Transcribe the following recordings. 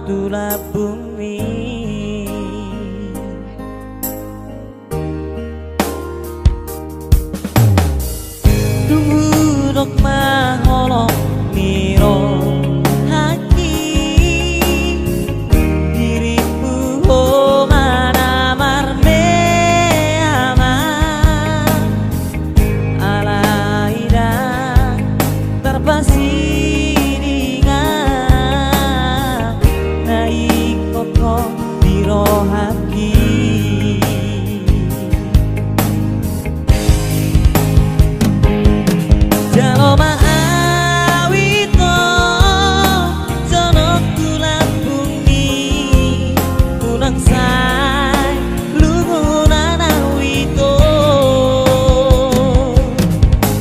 tula bumi Duruk mangolong miro hati dirimu mana marme ama alaida terpasi dengan naik koko biro hati Jalo ma'awito Jono tulang bumi Unang say Lungunan awito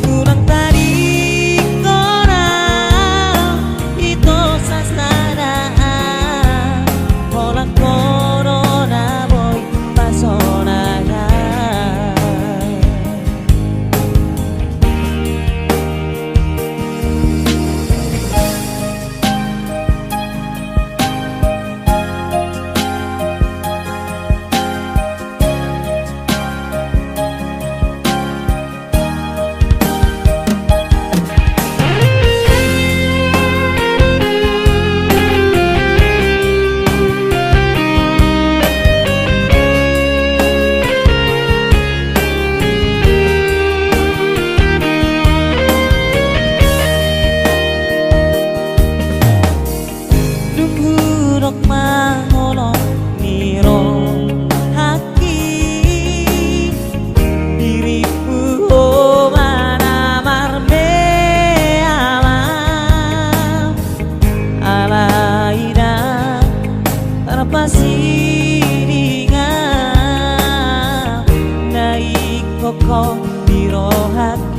Unang tarik korang Ito sasadaan Holang corona boy pasonagan Duruk mangolong miro hati dirimu mana marme alam alaida terpasi dengan naik koko biro hati